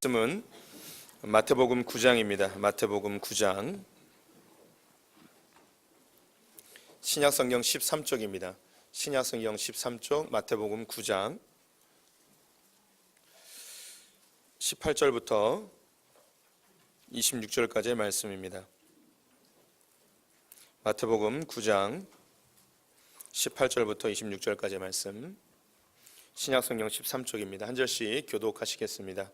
말씀은 마태복음 9장입니다. 마태복음 9장 신약성경 13쪽입니다. 신약성경 13쪽 마태복음 9장 18절부터 26절까지의 말씀입니다. 마태복음 9장 18절부터 26절까지의 말씀, 신약성경 13쪽입니다. 한 절씩 교독하시겠습니다.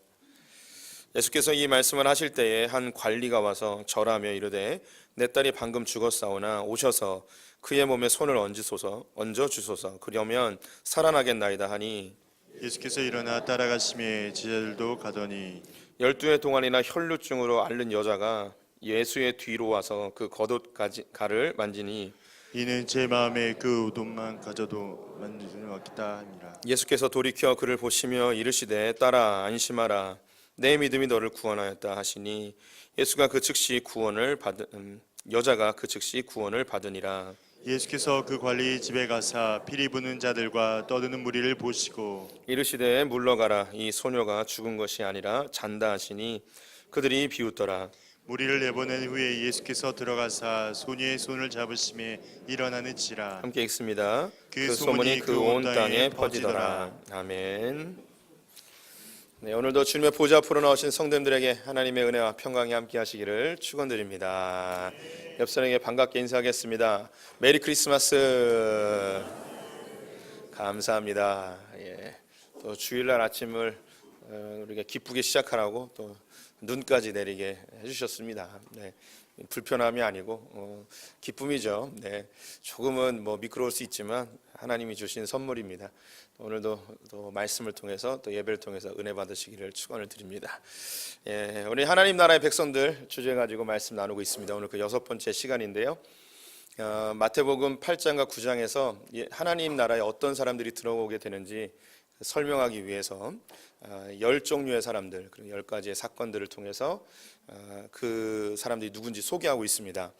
예수께서 이 말씀을 하실 때에 한 관리가 와서 절하며 이르되 내 딸이 방금 죽었사오나 오셔서 그의 몸에 손을 얹어 주소서. 그러면 살아나겠나이다 하니 예수께서 일어나 따라가시매 제자들도 가더니 12해 동안이나 혈루증으로 앓는 여자가 예수의 뒤로 와서 그 겉옷가를 만지니 이는 제 마음에 그 옷만 가져도 만질 수 없겠다 하니라. 예수께서 돌이켜 그를 보시며 이르시되 딸아 안심하라 내 믿음이 너를 구원하였다 하시니 여자가 그 즉시 구원을 받으니라. 예수께서 그 관리 집에 가사 피리 부는 자들과 떠드는 무리를 보시고 이르시되 물러가라 이 소녀가 죽은 것이 아니라 잔다 하시니 그들이 비웃더라. 무리를 내보낸 후에 예수께서 들어가사 소녀의 손을 잡으심에 일어나는지라. 함께 읽습니다. 그 그 소문이 그 온 땅에 퍼지더라. 퍼지더라. 아멘. 네, 오늘도 주님의 보좌 앞으로 나오신 성도님들에게 하나님의 은혜와 평강이 함께 하시기를 축원드립니다. 옆 사람에게 반갑게 인사하겠습니다. 메리 크리스마스. 감사합니다. 예, 또 주일날 아침을 우리가 기쁘게 시작하라고 또 눈까지 내리게 해주셨습니다. 네, 불편함이 아니고 기쁨이죠. 네, 조금은 미끄러울 수 있지만 하나님이 주신 선물입니다. 오늘도 또 말씀을 통해서 또 예배를 통해서 은혜 받으시기를 축원을 드립니다. 예, 우리 하나님 나라의 백성들 주제 가지고 말씀 나누고 있습니다. 오늘 그 6번째 시간인데요. 마태복음 8장과 9장에서 하나님 나라에 어떤 사람들이 들어오게 되는지 설명하기 위해서 10종류의 사람들, 그리고 10가지의 사건들을 통해서 그 사람들이 누군지 소개하고 있습니다.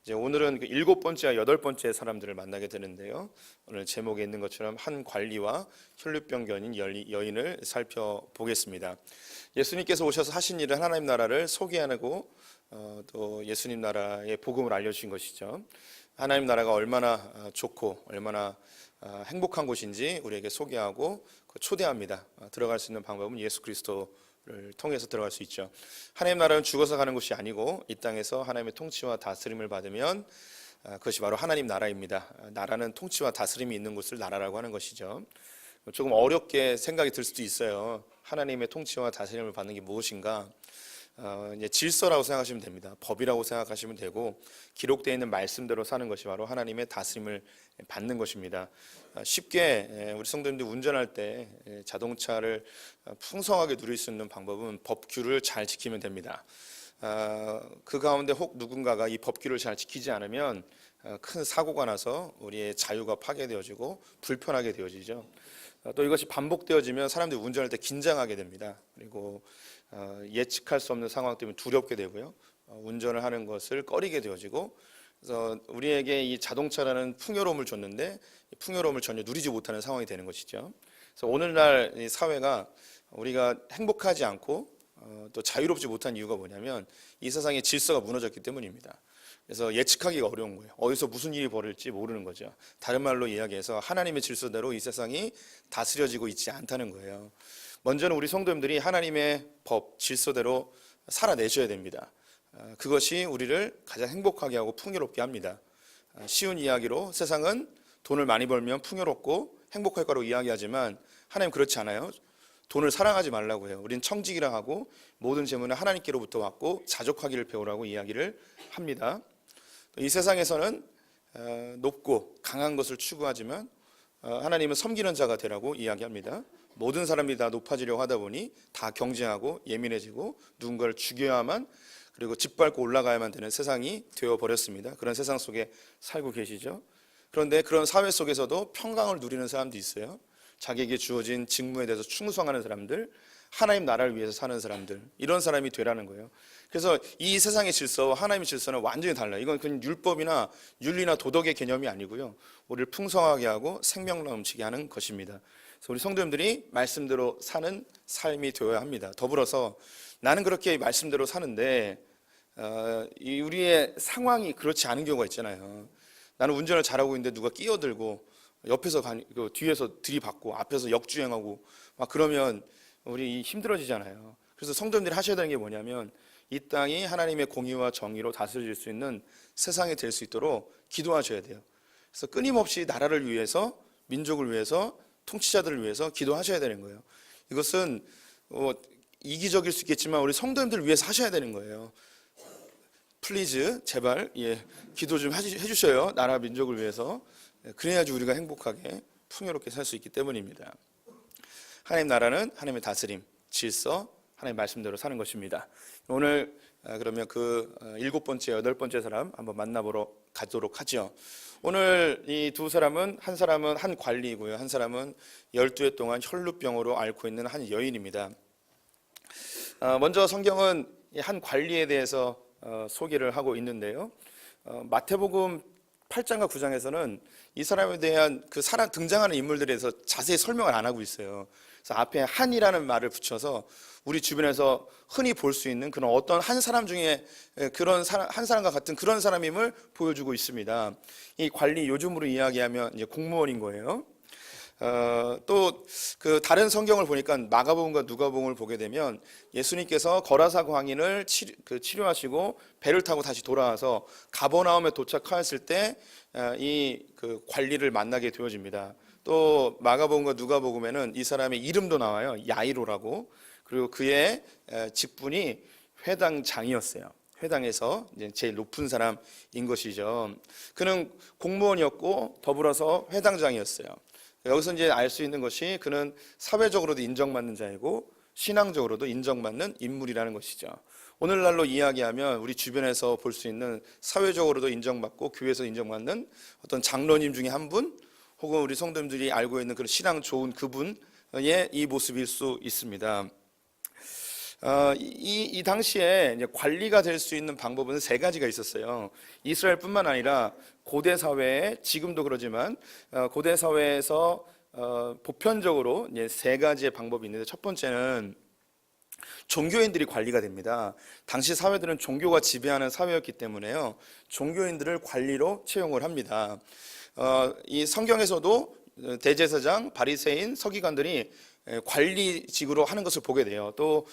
이제 오늘은 그 7번째와 8번째 사람들을 만나게 되는데요. 오늘 제목에 있는 것처럼 한 관리와 혈루병견인 여인을 살펴보겠습니다. 예수님께서 오셔서 하신 일은 하나님 나라를 소개하고 또 예수님 나라의 복음을 알려주신 것이죠. 하나님 나라가 얼마나 좋고 얼마나 행복한 곳인지 우리에게 소개하고 초대합니다. 들어갈 수 있는 방법은 예수 그리스도를 통해서 들어갈 수 있죠. 하나님 나라는 죽어서 가는 곳이 아니고 이 땅에서 하나님의 통치와 다스림을 받으면 그것이 바로 하나님 나라입니다. 나라는 통치와 다스림이 있는 곳을 나라라고 하는 것이죠. 조금 어렵게 생각이 들 수도 있어요. 하나님의 통치와 다스림을 받는 게 무엇인가? 이제 질서라고 생각하시면 됩니다. 법이라고 생각하시면 되고 기록되어 있는 말씀대로 사는 것이 바로 하나님의 다스림을 받는 것입니다. 쉽게 우리 성도님들 운전할 때 자동차를 풍성하게 누릴 수 있는 방법은 법규를 잘 지키면 됩니다. 그 가운데 혹 누군가가 이 법규를 잘 지키지 않으면 큰 사고가 나서 우리의 자유가 파괴되어지고 불편하게 되어지죠. 또 이것이 반복되어지면 사람들이 운전할 때 긴장하게 됩니다. 그리고 예측할 수 없는 상황 때문에 두렵게 되고요. 운전을 하는 것을 꺼리게 되어지고, 그래서 우리에게 이 자동차라는 풍요로움을 줬는데 이 풍요로움을 전혀 누리지 못하는 상황이 되는 것이죠. 그래서 오늘날 이 사회가 우리가 행복하지 않고 또 자유롭지 못한 이유가 뭐냐면 이 세상의 질서가 무너졌기 때문입니다. 그래서 예측하기가 어려운 거예요. 어디서 무슨 일이 벌어질지 모르는 거죠. 다른 말로 이야기해서 하나님의 질서대로 이 세상이 다스려지고 있지 않다는 거예요. 먼저는 우리 성도님들이 하나님의 법, 질서대로 살아내셔야 됩니다. 그것이 우리를 가장 행복하게 하고 풍요롭게 합니다. 쉬운 이야기로 세상은 돈을 많이 벌면 풍요롭고 행복할 거라고 이야기하지만 하나님 그렇지 않아요. 돈을 사랑하지 말라고 해요. 우린 청직이라 하고 모든 재물은 하나님께로부터 왔고 자족하기를 배우라고 이야기를 합니다. 이 세상에서는 높고 강한 것을 추구하지만 하나님은 섬기는 자가 되라고 이야기합니다. 모든 사람이 다 높아지려고 하다 보니 다 경쟁하고 예민해지고 누군가를 죽여야만 그리고 짓밟고 올라가야만 되는 세상이 되어버렸습니다. 그런 세상 속에 살고 계시죠. 그런데 그런 사회 속에서도 평강을 누리는 사람도 있어요. 자기에게 주어진 직무에 대해서 충성하는 사람들, 하나님 나라를 위해서 사는 사람들, 이런 사람이 되라는 거예요. 그래서 이 세상의 질서와 하나님의 질서는 완전히 달라요. 이건 그냥 율법이나 윤리나 도덕의 개념이 아니고요. 우리를 풍성하게 하고 생명 넘치게 하는 것입니다. 그래서 우리 성도님들이 말씀대로 사는 삶이 되어야 합니다. 더불어서 나는 그렇게 말씀대로 사는데 우리의 상황이 그렇지 않은 경우가 있잖아요. 나는 운전을 잘하고 있는데 누가 끼어들고 옆에서 뒤에서 들이받고 앞에서 역주행하고 막 그러면 우리 힘들어지잖아요. 그래서 성도님들이 하셔야 되는 게 뭐냐면 이 땅이 하나님의 공의와 정의로 다스려질 수 있는 세상이 될 수 있도록 기도하셔야 돼요. 그래서 끊임없이 나라를 위해서, 민족을 위해서, 통치자들을 위해서 기도하셔야 되는 거예요. 이것은 이기적일 수 있겠지만 우리 성도님들을 위해서 하셔야 되는 거예요. 플리즈 제발 기도 좀 해주셔요. 나라 민족을 위해서. 그래야지 우리가 행복하게 풍요롭게 살 수 있기 때문입니다. 하나님 나라는 하나님의 다스림, 질서, 하나님 말씀대로 사는 것입니다. 오늘 그러면 그 7번째, 8번째 사람 한번 만나보러 가도록 하죠. 오늘 이 두 사람은 한 사람은 한 관리이고요. 한 사람은 12해 동안 혈루병으로 앓고 있는 한 여인입니다. 먼저 성경은 한 관리에 대해서 소개를 하고 있는데요. 마태복음 8장과 9장에서는 이 사람에 대한 그 사람 등장하는 인물들에 대해서 자세히 설명을 안 하고 있어요. 그래서 앞에 한이라는 말을 붙여서 우리 주변에서 흔히 볼 수 있는 그런 어떤 한 사람 중에 그런 사람, 한 사람과 같은 그런 사람임을 보여주고 있습니다. 이 관리 요즘으로 이야기하면 이제 공무원인 거예요. 또 그 다른 성경을 보니까 마가복음과 누가복음을 보게 되면 예수님께서 거라사 광인을 치료하시고 배를 타고 다시 돌아와서 가버나움에 도착하였을 때 이 그 관리를 만나게 되어집니다. 또 마가복음과 누가복음에는 이 사람의 이름도 나와요. 야이로라고. 그리고 그의 직분이 회당장이었어요. 회당에서 이제 제일 높은 사람인 것이죠. 그는 공무원이었고 더불어서 회당장이었어요. 여기서 이제 알 수 있는 것이 그는 사회적으로도 인정받는 자이고 신앙적으로도 인정받는 인물이라는 것이죠. 오늘날로 이야기하면 우리 주변에서 볼 수 있는 사회적으로도 인정받고 교회에서 인정받는 어떤 장로님 중에 한 분, 혹은 우리 성도님들이 알고 있는 그런 신앙 좋은 그분의 이 모습일 수 있습니다. 이 당시에 이제 관리가 될 수 있는 방법은 세 가지가 있었어요. 이스라엘뿐만 아니라 고대 사회에 지금도 그러지만 고대 사회에서 보편적으로 이제 세 가지의 방법이 있는데 첫 번째는 종교인들이 관리가 됩니다. 당시 사회들은 종교가 지배하는 사회였기 때문에요. 종교인들을 관리로 채용을 합니다. 이 성경에서도 대제사장, 바리새인, 서기관들이 관리직으로 하는 것을 보게 돼요. 또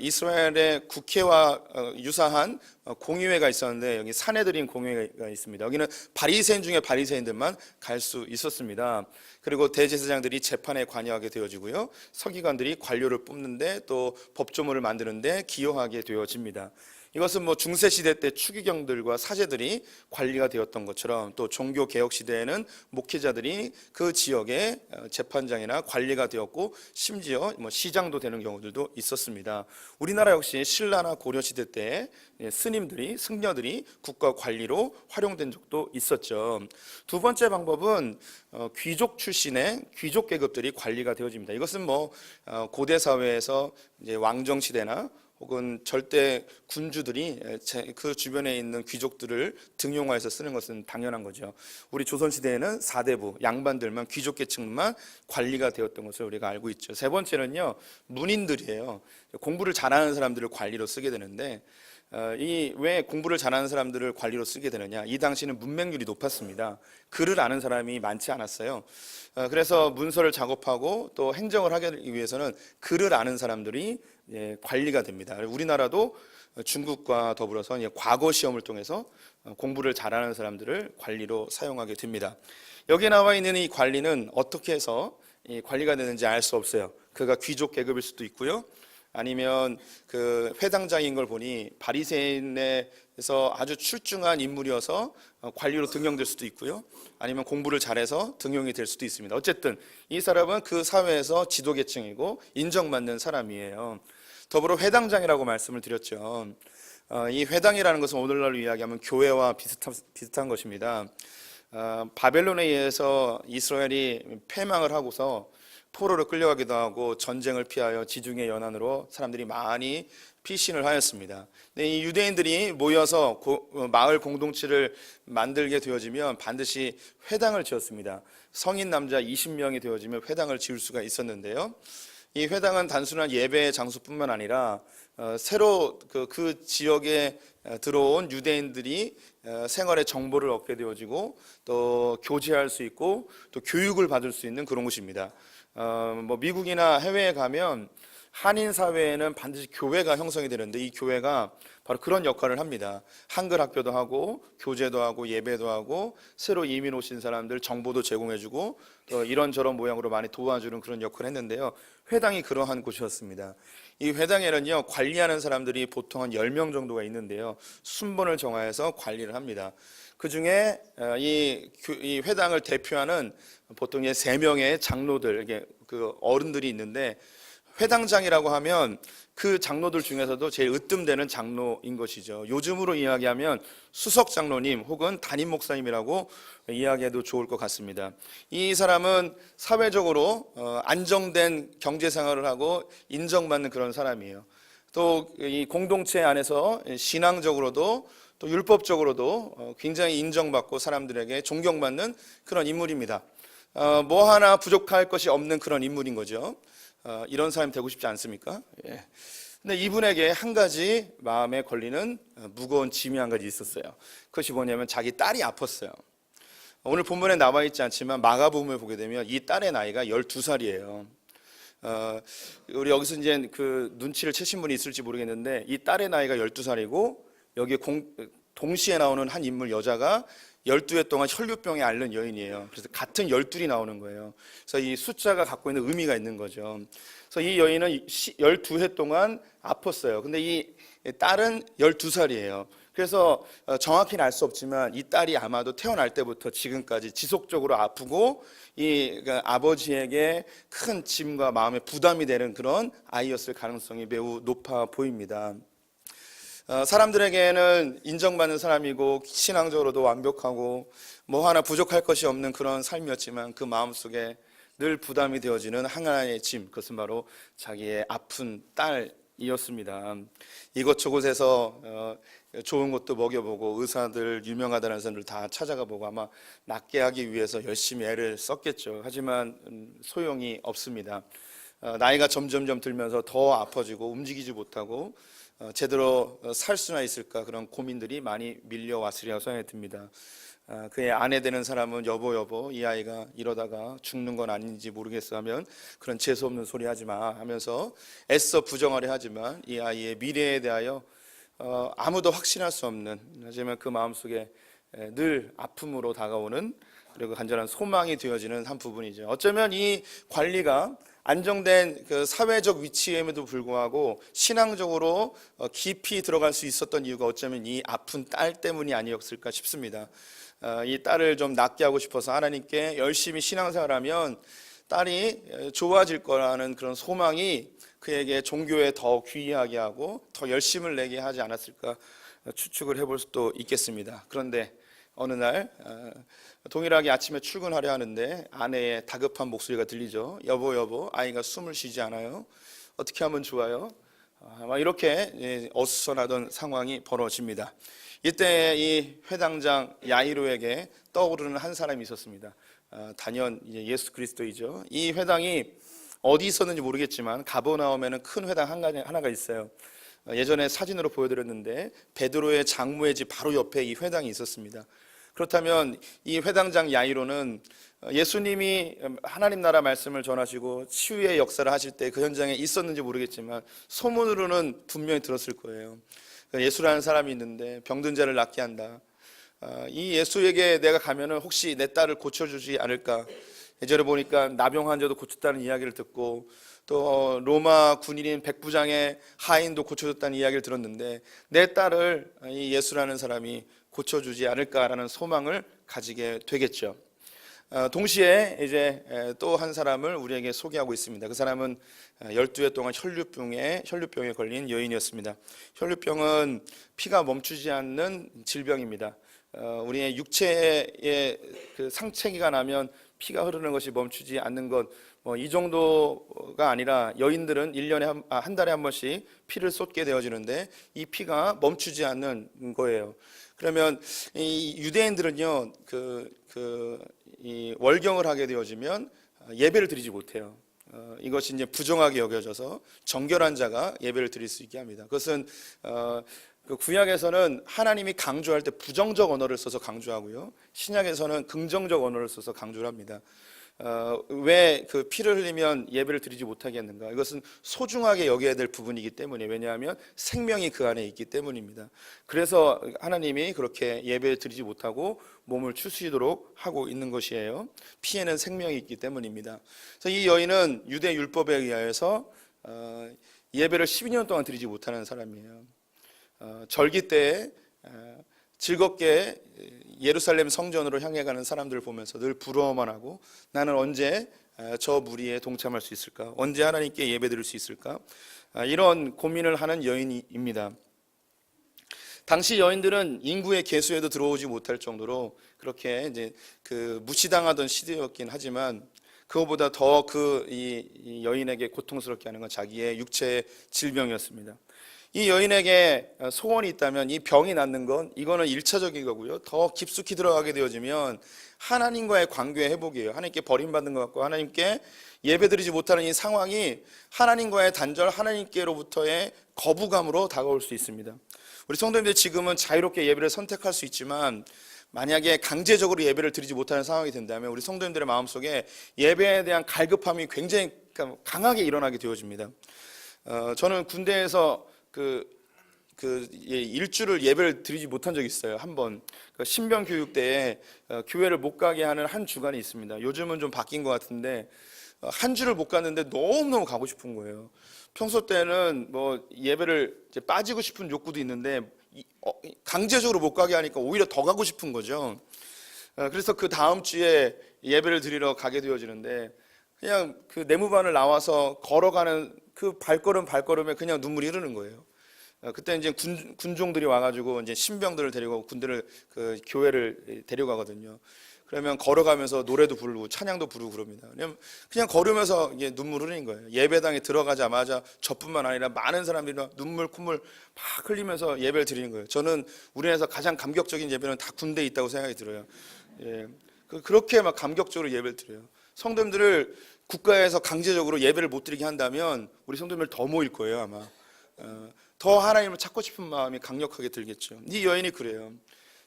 이스라엘의 국회와 유사한 공의회가 있었는데 여기 사내들인 공의회가 있습니다. 여기는 바리새인 중에 바리새인들만 갈 수 있었습니다. 그리고 대제사장들이 재판에 관여하게 되어지고요. 서기관들이 관료를 뽑는데 또 법조문을 만드는데 기여하게 되어집니다. 이것은 뭐 중세 시대 때 추기경들과 사제들이 관리가 되었던 것처럼 또 종교 개혁 시대에는 목회자들이 그 지역의 재판장이나 관리가 되었고 심지어 뭐 시장도 되는 경우들도 있었습니다. 우리나라 역시 신라나 고려 시대 때 스님들이 승려들이 국가 관리로 활용된 적도 있었죠. 두 번째 방법은 귀족 출신의 귀족 계급들이 관리가 되어집니다. 이것은 뭐 고대 사회에서 이제 왕정 시대나 혹은 절대 군주들이 그 주변에 있는 귀족들을 등용하여서 쓰는 것은 당연한 거죠. 우리 조선시대에는 사대부, 양반들만 귀족계층만 관리가 되었던 것을 우리가 알고 있죠. 세 번째는요, 문인들이에요. 공부를 잘하는 사람들을 관리로 쓰게 되는데 왜 공부를 잘하는 사람들을 관리로 쓰게 되느냐? 이 당시는 문맹률이 높았습니다. 글을 아는 사람이 많지 않았어요. 그래서 문서를 작업하고 또 행정을 하기 위해서는 글을 아는 사람들이 관리가 됩니다. 우리나라도 중국과 더불어서 과거 시험을 통해서 공부를 잘하는 사람들을 관리로 사용하게 됩니다. 여기에 나와 있는 이 관리는 어떻게 해서 관리가 되는지 알 수 없어요. 그가 귀족 계급일 수도 있고요. 아니면 그 회당장인 걸 보니 바리새인에서 아주 출중한 인물이어서 관리로 등용될 수도 있고요. 아니면 공부를 잘해서 등용이 될 수도 있습니다. 어쨌든 이 사람은 그 사회에서 지도계층이고 인정받는 사람이에요. 더불어 회당장이라고 말씀을 드렸죠. 이 회당이라는 것은 오늘날로 이야기하면 교회와 비슷한 것입니다. 바벨론에 의해서 이스라엘이 패망을 하고서 포로로 끌려가기도 하고 전쟁을 피하여 지중해 연안으로 사람들이 많이 피신을 하였습니다. 근데 이 유대인들이 모여서 마을 공동체를 만들게 되어지면 반드시 회당을 지었습니다. 성인 남자 20명이 되어지면 회당을 지을 수가 있었는데요. 이 회당은 단순한 예배의 장소뿐만 아니라 새로 그 지역에 들어온 유대인들이 생활의 정보를 얻게 되어지고 또 교제할 수 있고 또 교육을 받을 수 있는 그런 곳입니다. 뭐 미국이나 해외에 가면 한인 사회에는 반드시 교회가 형성이 되는데 이 교회가 바로 그런 역할을 합니다. 한글 학교도 하고 교제도 하고 예배도 하고 새로 이민 오신 사람들 정보도 제공해주고 또 이런저런 모양으로 많이 도와주는 그런 역할을 했는데요. 회당이 그러한 곳이었습니다. 이 회당에는요, 관리하는 사람들이 보통 한 10명 정도가 있는데요. 순번을 정하여서 관리를 합니다. 그 중에 이 회당을 대표하는 보통 3명의 장로들, 이게 그 어른들이 있는데 회당장이라고 하면 그 장로들 중에서도 제일 으뜸되는 장로인 것이죠. 요즘으로 이야기하면 수석 장로님 혹은 담임 목사님이라고 이야기해도 좋을 것 같습니다. 이 사람은 사회적으로 안정된 경제 생활을 하고 인정받는 그런 사람이에요. 또 이 공동체 안에서 신앙적으로도 또 율법적으로도 굉장히 인정받고 사람들에게 존경받는 그런 인물입니다. 뭐 하나 부족할 것이 없는 그런 인물인 거죠. 이런 사람이 되고 싶지 않습니까? 예. 근데 이분에게 한 가지 마음에 걸리는 무거운 짐이 한 가지 있었어요. 그것이 뭐냐면 자기 딸이 아팠어요. 오늘 본문에 나와 있지 않지만 마가복음을 보게 되면 이 딸의 나이가 12살이에요. 우리 여기서 이제 그 눈치를 채신 분이 있을지 모르겠는데 이 딸의 나이가 12살이고 여기에 동시에 나오는 한 인물 여자가 12해 동안 혈류병에 앓는 여인이에요. 그래서 같은 12이 나오는 거예요. 그래서 이 숫자가 갖고 있는 의미가 있는 거죠. 그래서 이 여인은 12해 동안 아팠어요. 근데 이 딸은 12살이에요. 그래서 정확히는 알 수 없지만 이 딸이 아마도 태어날 때부터 지금까지 지속적으로 아프고 이 아버지에게 큰 짐과 마음의 부담이 되는 그런 아이였을 가능성이 매우 높아 보입니다. 사람들에게는 인정받는 사람이고 신앙적으로도 완벽하고 뭐 하나 부족할 것이 없는 그런 삶이었지만 그 마음속에 늘 부담이 되어지는 하나의 짐, 그것은 바로 자기의 아픈 딸이었습니다. 이곳저곳에서 좋은 것도 먹여보고 의사들, 유명하다는 사람들 다 찾아가 보고 아마 낫게 하기 위해서 열심히 애를 썼겠죠. 하지만 소용이 없습니다. 나이가 점점점 들면서 더 아파지고 움직이지 못하고 제대로 살 수나 있을까 그런 고민들이 많이 밀려왔으리라고 생각이 듭니다. 그의 아내 되는 사람은 여보 이 아이가 이러다가 죽는 건 아닌지 모르겠어 하면 그런 재수없는 소리 하지 마 하면서 애써 부정하려 하지만 이 아이의 미래에 대하여 아무도 확신할 수 없는, 하지만 그 마음속에 늘 아픔으로 다가오는 그리고 간절한 소망이 되어지는 한 부분이죠. 어쩌면 이 관리가 안정된 그 사회적 위치임에도 불구하고 신앙적으로 깊이 들어갈 수 있었던 이유가 어쩌면 이 아픈 딸 때문이 아니었을까 싶습니다. 이 딸을 좀 낫게 하고 싶어서 하나님께 열심히 신앙생활하면 딸이 좋아질 거라는 그런 소망이 그에게 종교에 더 귀하게 하고 더 열심을 내게 하지 않았을까 추측을 해볼 수도 있겠습니다. 그런데 어느 날 동일하게 아침에 출근하려 하는데 아내의 다급한 목소리가 들리죠. 여보 아이가 숨을 쉬지 않아요. 어떻게 하면 좋아요? 이렇게 어수선하던 상황이 벌어집니다. 이때 이 회당장 야이로에게 떠오르는 한 사람이 있었습니다. 단연 예수 그리스도이죠. 이 회당이 어디 있었는지 모르겠지만 가버나움에는 큰 회당 하나가 있어요. 예전에 사진으로 보여드렸는데 베드로의 장모의 집 바로 옆에 이 회당이 있었습니다. 그렇다면 이 회당장 야이로는 예수님이 하나님 나라 말씀을 전하시고 치유의 역사를 하실 때 그 현장에 있었는지 모르겠지만 소문으로는 분명히 들었을 거예요. 예수라는 사람이 있는데 병든 자를 낫게 한다. 이 예수에게 내가 가면은 혹시 내 딸을 고쳐주지 않을까. 예전에 보니까 나병 환자도 고쳤다는 이야기를 듣고 또 로마 군인인 백부장의 하인도 고쳐줬다는 이야기를 들었는데 내 딸을 이 예수라는 사람이 고쳐주지 않을까라는 소망을 가지게 되겠죠. 동시에 이제 또 한 사람을 우리에게 소개하고 있습니다. 그 사람은 12해 동안 혈류병에 걸린 여인이었습니다. 혈류병은 피가 멈추지 않는 질병입니다. 우리의 육체에 그 상체기가 나면 피가 흐르는 것이 멈추지 않는 것 이 정도가 아니라 여인들은 1년에 한 달에 한 번씩 피를 쏟게 되어지는데 이 피가 멈추지 않는 거예요. 그러면 이 유대인들은요, 이 월경을 하게 되어지면 예배를 드리지 못해요. 이것이 이제 부정하게 여겨져서 정결한 자가 예배를 드릴 수 있게 합니다. 그것은 그 구약에서는 하나님이 강조할 때 부정적 언어를 써서 강조하고요, 신약에서는 긍정적 언어를 써서 강조를 합니다. 왜 그 피를 흘리면 예배를 드리지 못하게 했는가? 이것은 소중하게 여겨야 될 부분이기 때문에, 왜냐하면 생명이 그 안에 있기 때문입니다. 그래서 하나님이 그렇게 예배를 드리지 못하고 몸을 추스리도록 하고 있는 것이에요. 피에는 생명이 있기 때문입니다. 그래서 이 여인은 유대 율법에 의하여서 예배를 12년 동안 드리지 못하는 사람이에요. 절기 때에 즐겁게 예루살렘 성전으로 향해 가는 사람들을 보면서 늘 부러워만 하고, 나는 언제 저 무리에 동참할 수 있을까? 언제 하나님께 예배드릴 수 있을까? 이런 고민을 하는 여인입니다. 당시 여인들은 인구의 계수에도 들어오지 못할 정도로 그렇게 이제 무시당하던 시대였긴 하지만, 그것보다 더 이 여인에게 고통스럽게 하는 건 자기의 육체의 질병이었습니다. 이 여인에게 소원이 있다면 이 병이 낫는 건 이거는 1차적인 거고요. 더 깊숙이 들어가게 되어지면 하나님과의 관계 회복이에요. 하나님께 버림받는 것 같고 하나님께 예배드리지 못하는 이 상황이 하나님과의 단절, 하나님께로부터의 거부감으로 다가올 수 있습니다. 우리 성도님들 지금은 자유롭게 예배를 선택할 수 있지만, 만약에 강제적으로 예배를 드리지 못하는 상황이 된다면 우리 성도님들의 마음속에 예배에 대한 갈급함이 굉장히 강하게 일어나게 되어집니다. 저는 군대에서 일주를 예배를 드리지 못한 적이 있어요. 한번 신병 교육 때에 교회를 못 가게 하는 한 주간이 있습니다. 요즘은 좀 바뀐 것 같은데 한 주를 못 갔는데 너무너무 가고 싶은 거예요. 평소 때는 예배를 이제 빠지고 싶은 욕구도 있는데 강제적으로 못 가게 하니까 오히려 더 가고 싶은 거죠. 그래서 그 다음 주에 예배를 드리러 가게 되어지는데, 그냥 그 내무반을 나와서 걸어가는 그 발걸음에 그냥 눈물이 흐르는 거예요. 그때 이제 군종들이 와가지고 이제 신병들을 데리고 군대를 교회를 데려가거든요. 그러면 걸어가면서 노래도 부르고 찬양도 부르고 그럽니다. 그냥 걸으면서 이게 눈물 흐르는 거예요. 예배당에 들어가자마자 저뿐만 아니라 많은 사람들이 눈물 콧물 막 흘리면서 예배를 드리는 거예요. 저는 우리나라에서 가장 감격적인 예배는 다 군대에 있다고 생각이 들어요. 예. 그렇게 막 감격적으로 예배를 드려요. 성도님들을 국가에서 강제적으로 예배를 못 드리게 한다면 우리 성도님들 더 모일 거예요, 아마. 더 하나님을 찾고 싶은 마음이 강력하게 들겠죠. 이 여인이 그래요.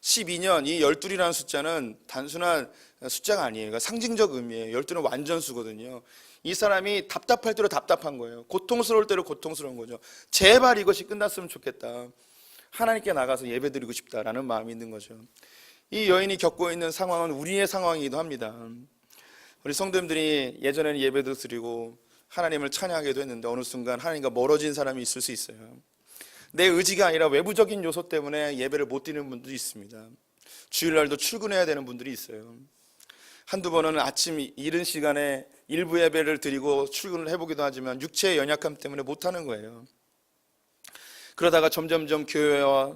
12년, 이 12이라는 숫자는 단순한 숫자가 아니에요. 그러니까 상징적 의미예요. 12는 완전수거든요. 이 사람이 답답할 대로 답답한 거예요. 고통스러울 대로 고통스러운 거죠. 제발 이것이 끝났으면 좋겠다. 하나님께 나가서 예배드리고 싶다라는 마음이 있는 거죠. 이 여인이 겪고 있는 상황은 우리의 상황이기도 합니다. 우리 성도님들이 예전에는 예배도 드리고 하나님을 찬양하기도 했는데 어느 순간 하나님과 멀어진 사람이 있을 수 있어요. 내 의지가 아니라 외부적인 요소 때문에 예배를 못 드리는 분들이 있습니다. 주일날도 출근해야 되는 분들이 있어요. 한두 번은 아침 이른 시간에 일부 예배를 드리고 출근을 해보기도 하지만 육체의 연약함 때문에 못하는 거예요. 그러다가 점점점 교회와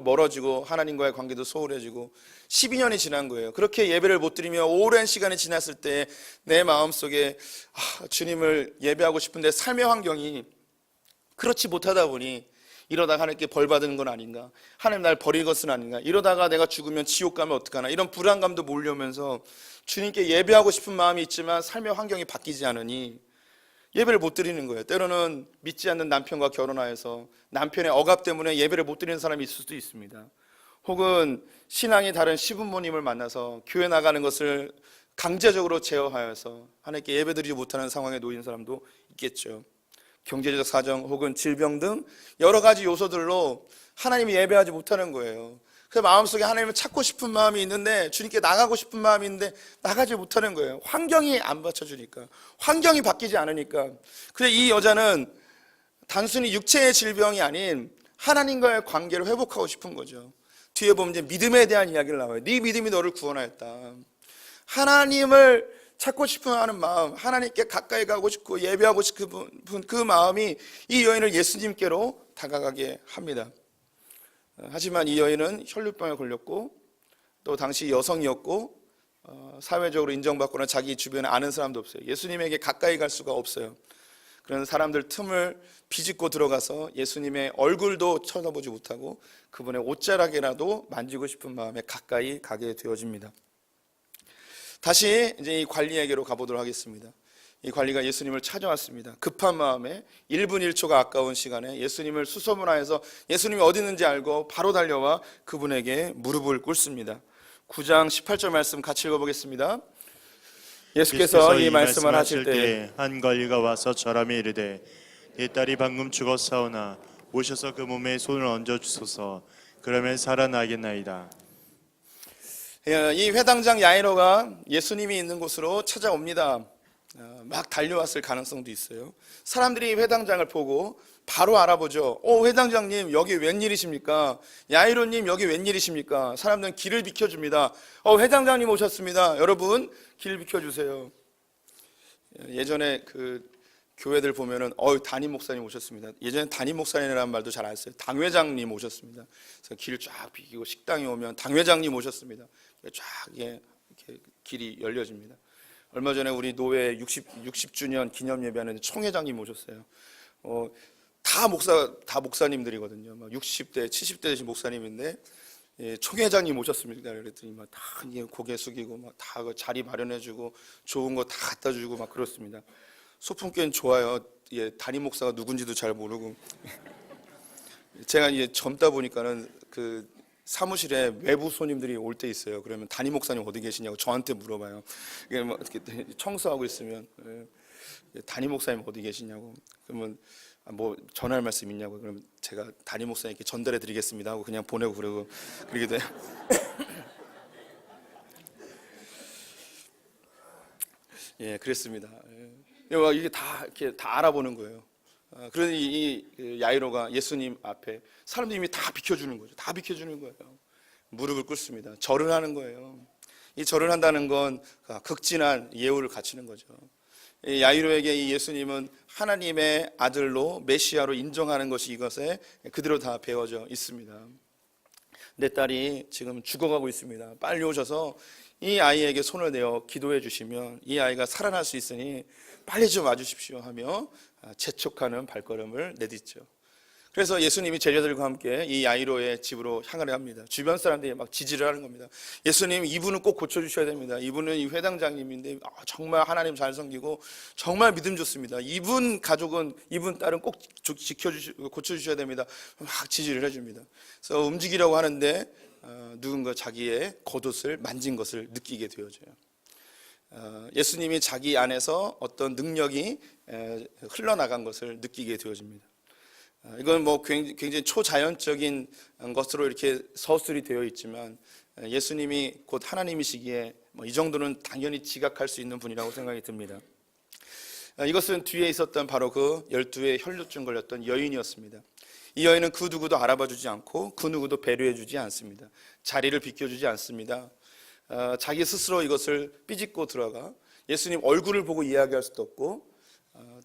멀어지고 하나님과의 관계도 소홀해지고 12년이 지난 거예요. 그렇게 예배를 못 드리며 오랜 시간이 지났을 때 내 마음속에 주님을 예배하고 싶은데 삶의 환경이 그렇지 못하다 보니 이러다가 하나님께 벌 받는 건 아닌가, 하나님 날 버릴 것은 아닌가, 이러다가 내가 죽으면 지옥 가면 어떡하나, 이런 불안감도 몰려오면서 주님께 예배하고 싶은 마음이 있지만 삶의 환경이 바뀌지 않으니 예배를 못 드리는 거예요. 때로는 믿지 않는 남편과 결혼하여서 남편의 억압 때문에 예배를 못 드리는 사람이 있을 수도 있습니다. 혹은 신앙이 다른 시부모님을 만나서 교회 나가는 것을 강제적으로 제어하여서 하나님께 예배드리지 못하는 상황에 놓인 사람도 있겠죠. 경제적 사정 혹은 질병 등 여러 가지 요소들로 하나님이 예배하지 못하는 거예요. 그 마음속에 하나님을 찾고 싶은 마음이 있는데, 주님께 나가고 싶은 마음이 있는데 나가지 못하는 거예요. 환경이 안 받쳐주니까, 환경이 바뀌지 않으니까. 그래서 이 여자는 단순히 육체의 질병이 아닌 하나님과의 관계를 회복하고 싶은 거죠. 뒤에 보면 이제 믿음에 대한 이야기를 나와요. 네 믿음이 너를 구원하였다. 하나님을 찾고 싶어 하는 마음, 하나님께 가까이 가고 싶고 예배하고 싶은 그 마음이 이 여인을 예수님께로 다가가게 합니다. 하지만 이 여인은 혈류병에 걸렸고 또 당시 여성이었고 사회적으로 인정받거나 자기 주변에 아는 사람도 없어요. 예수님에게 가까이 갈 수가 없어요. 그런 사람들 틈을 비집고 들어가서 예수님의 얼굴도 쳐다보지 못하고 그분의 옷자락이라도 만지고 싶은 마음에 가까이 가게 되어집니다. 다시 이제 이 관리에게로 가보도록 하겠습니다. 이 관리가 예수님을 찾아왔습니다. 급한 마음에 1분 1초가 아까운 시간에 예수님을 수소문하여서 예수님이 어디 있는지 알고 바로 달려와 그분에게 무릎을 꿇습니다. 9장 18절 말씀 같이 읽어보겠습니다. 예수께서 이 말씀을 하실 때에 한 관리가 와서 절하며 이르되 내 딸이 방금 죽었사오나 오셔서 그 몸에 손을 얹어 주소서. 그러면 살아나겠나이다. 이 회당장 야이로가 예수님이 있는 곳으로 찾아옵니다. 막 달려왔을 가능성도 있어요. 사람들이 회당장을 보고 바로 알아보죠. 회당장님 여기 웬일이십니까? 야이로님 여기 웬일이십니까? 사람들은 길을 비켜줍니다. 회당장님 오셨습니다. 여러분 길 비켜주세요. 예전에 그 교회들 보면은 담임 목사님 오셨습니다. 예전에 담임 목사님이라는 말도 잘 안 써요. 당회장님 오셨습니다. 그래서 길을 쫙 비키고 식당에 오면 당회장님 오셨습니다. 쫙 이렇게 길이 열려집니다. 얼마 전에 우리 노회 60주년 기념 예배하는 총회장님 오셨어요. 다 목사님들이거든요. 막 60대, 70대 되신 목사님인데 총회장님 오셨습니다. 그랬더니 막 다 고개 숙이고 막 다 자리 마련해주고 좋은 거 다 갖다 주고 막 그렇습니다. 소품교회는 좋아요. 담임 목사가 누군지도 잘 모르고 제가 이제 젊다 보니까는 그 사무실에 외부 손님들이 올 때 있어요. 그러면 담임 목사님 어디 계시냐고 저한테 물어봐요. 이게 뭐 이렇게 청소하고 있으면 담임 목사님 어디 계시냐고. 그러면 뭐 전할 말씀 있냐고. 그러면 제가 담임 목사님께 전달해 드리겠습니다 하고 그냥 보내고 그러고 그러게 돼요. 그랬습니다. 이게 다 이렇게 다 알아보는 거예요. 그러니 이 야이로가 예수님 앞에 사람들이 이미 다 비켜주는 거죠. 다 비켜주는 거예요. 무릎을 꿇습니다. 절을 하는 거예요. 이 절을 한다는 건 극진한 예우를 갖추는 거죠. 이 야이로에게 이 예수님은 하나님의 아들로 메시아로 인정하는 것이 이것에 그대로 다 배워져 있습니다. 내 딸이 지금 죽어가고 있습니다. 빨리 오셔서 이 아이에게 손을 내어 기도해 주시면 이 아이가 살아날 수 있으니 빨리 좀 와주십시오 하며 재촉하는 발걸음을 내딛죠. 그래서 예수님이 제자들과 함께 이 야이로의 집으로 향하려 합니다. 주변 사람들이 막 지지를 하는 겁니다. 예수님 이분은 꼭 고쳐주셔야 됩니다. 이분은 이 회당장님인데 정말 하나님 잘 섬기고 정말 믿음 좋습니다. 이분 가족은 이분 딸은 꼭 고쳐주셔야 됩니다. 막 지지를 해줍니다. 그래서 움직이려고 하는데 누군가 자기의 겉옷을 만진 것을 느끼게 되어져요. 예수님이 자기 안에서 어떤 능력이 흘러나간 것을 느끼게 되어집니다. 이건 뭐 굉장히 초자연적인 것으로 이렇게 서술이 되어 있지만 예수님이 곧 하나님이시기에 이 정도는 당연히 지각할 수 있는 분이라고 생각이 듭니다. 이것은 뒤에 있었던 바로 그 12의 혈루증 걸렸던 여인이었습니다. 이 여인은 그 누구도 알아봐 주지 않고 그 누구도 배려해 주지 않습니다. 자리를 비켜주지 않습니다. 자기 스스로 이것을 삐짓고 들어가 예수님 얼굴을 보고 이야기할 수도 없고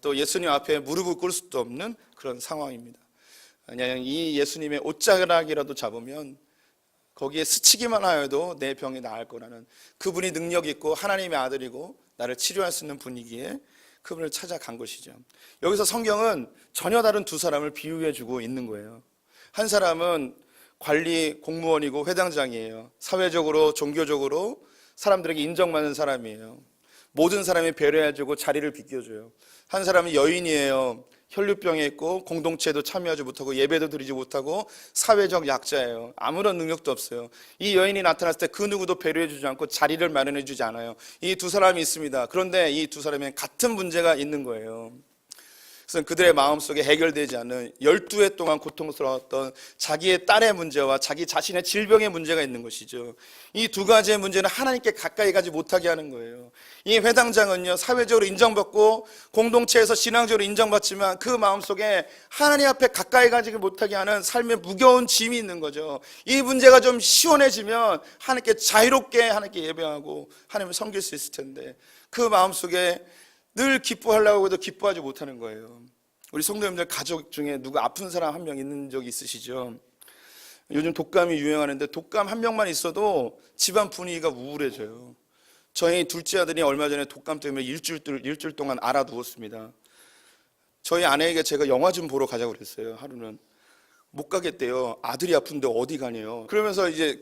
또 예수님 앞에 무릎을 꿇을 수도 없는 그런 상황입니다. 그냥 이 예수님의 옷자락이라도 잡으면 거기에 스치기만 하여도 내 병이 나을 거라는 그분이 능력 있고 하나님의 아들이고 나를 치료할 수 있는 분이기에 그분을 찾아간 것이죠. 여기서 성경은 전혀 다른 두 사람을 비유해 주고 있는 거예요. 한 사람은 관리 공무원이고 회당장이에요. 사회적으로 종교적으로 사람들에게 인정받는 사람이에요. 모든 사람이 배려해주고 자리를 비켜줘요. 한 사람은 여인이에요. 혈류병에 있고 공동체에도 참여하지 못하고 예배도 드리지 못하고 사회적 약자예요. 아무런 능력도 없어요. 이 여인이 나타났을 때 그 누구도 배려해주지 않고 자리를 마련해주지 않아요. 이 두 사람이 있습니다. 그런데 이 두 사람에는 같은 문제가 있는 거예요. 그래서 그들의 마음속에 해결되지 않는 12해 동안 고통스러웠던 자기의 딸의 문제와 자기 자신의 질병의 문제가 있는 것이죠. 이 두 가지의 문제는 하나님께 가까이 가지 못하게 하는 거예요. 이 회당장은요, 사회적으로 인정받고 공동체에서 신앙적으로 인정받지만 그 마음속에 하나님 앞에 가까이 가지 못하게 하는 삶의 무거운 짐이 있는 거죠. 이 문제가 좀 시원해지면 하나님께 자유롭게 하나님께 예배하고 하나님을 섬길 수 있을 텐데 그 마음속에 늘 기뻐하려고 해도 기뻐하지 못하는 거예요. 우리 성도님들 가족 중에 누가 아픈 사람 한 명 있는 적 있으시죠? 요즘 독감이 유행하는데 독감 한 명만 있어도 집안 분위기가 우울해져요. 저희 둘째 아들이 얼마 전에 독감 때문에 일주일 동안 알아 누웠습니다. 저희 아내에게 제가 영화 좀 보러 가자고 그랬어요. 하루는 못 가겠대요. 아들이 아픈데 어디 가냐요. 그러면서 이제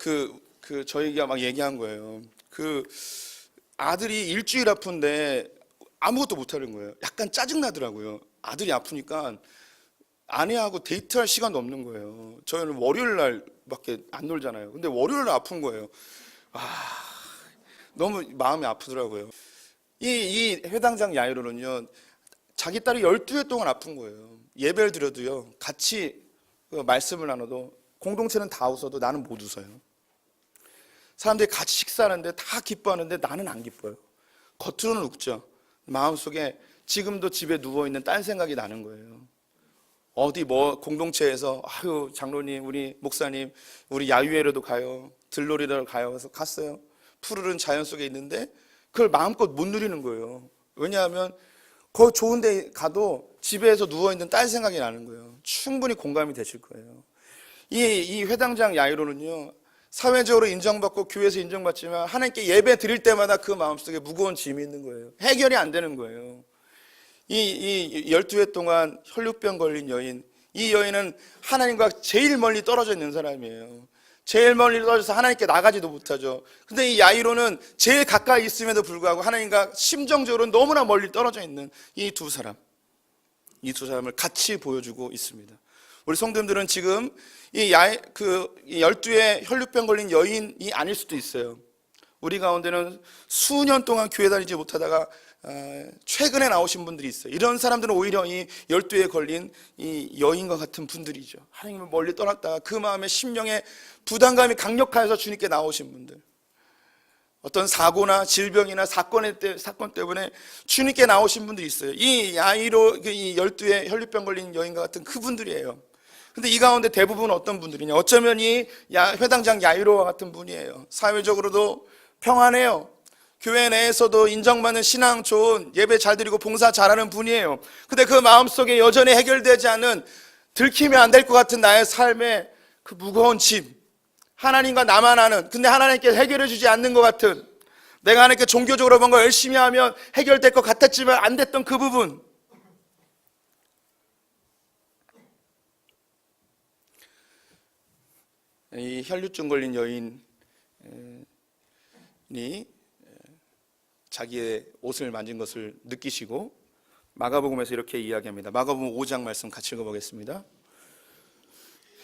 저희가 막 얘기한 거예요. 아들이 일주일 아픈데 아무것도 못 하는 거예요. 약간 짜증 나더라고요. 아들이 아프니까 아내하고 데이트할 시간도 없는 거예요. 저희는 월요일 날밖에 안 놀잖아요. 근데 월요일 날 아픈 거예요. 너무 마음이 아프더라고요. 이 회당장 야이로는요, 자기 딸이 12해 동안 아픈 거예요. 예배를 드려도요, 같이 말씀을 나눠도 공동체는 다 웃어도 나는 못 웃어요. 사람들이 같이 식사하는데 다 기뻐하는데 나는 안 기뻐요. 겉으로는 웃죠. 마음속에 지금도 집에 누워있는 딸 생각이 나는 거예요. 어디 공동체에서 아유 장로님, 우리 목사님, 우리 야유회로도 가요, 들놀이로 가요. 그래서 갔어요. 푸르른 자연 속에 있는데 그걸 마음껏 못 누리는 거예요. 왜냐하면 그 좋은 데 가도 집에서 누워있는 딸 생각이 나는 거예요. 충분히 공감이 되실 거예요. 이 회당장 야이로는요, 사회적으로 인정받고 교회에서 인정받지만 하나님께 예배 드릴 때마다 그 마음속에 무거운 짐이 있는 거예요. 해결이 안 되는 거예요. 이 12해 동안 혈류병 걸린 여인, 이 여인은 하나님과 제일 멀리 떨어져 있는 사람이에요. 제일 멀리 떨어져서 하나님께 나가지도 못하죠. 근데 이 야이로는 제일 가까이 있음에도 불구하고 하나님과 심정적으로 너무나 멀리 떨어져 있는 이 두 사람을 같이 보여주고 있습니다. 우리 성도님들은 지금 이 12의 혈류병 걸린 여인이 아닐 수도 있어요. 우리 가운데는 수년 동안 교회 다니지 못하다가 최근에 나오신 분들이 있어요. 이런 사람들은 오히려 이 12에 걸린 이 여인과 같은 분들이죠. 하나님을 멀리 떠났다가 그 마음에 심령에 부담감이 강력해서 주님께 나오신 분들, 어떤 사고나 질병이나 사건 때문에 주님께 나오신 분들이 있어요. 이 야이로, 이 12에 혈류병 걸린 여인과 같은 그분들이에요. 근데 이 가운데 대부분 어떤 분들이냐, 어쩌면 이 회당장 야이로와 같은 분이에요. 사회적으로도 평안해요. 교회 내에서도 인정받는 신앙 좋은, 예배 잘 드리고 봉사 잘하는 분이에요. 근데 그 마음속에 여전히 해결되지 않은, 들키면 안 될 것 같은 나의 삶의 그 무거운 짐, 하나님과 나만 아는, 근데 하나님께 해결해 주지 않는 것 같은, 내가 하나님께 종교적으로 뭔가 열심히 하면 해결될 것 같았지만 안 됐던 그 부분, 이 혈류증 걸린 여인이 자기의 옷을 만진 것을 느끼시고 마가복음에서 이렇게 이야기합니다. 마가복음 5장 말씀 같이 읽어보겠습니다.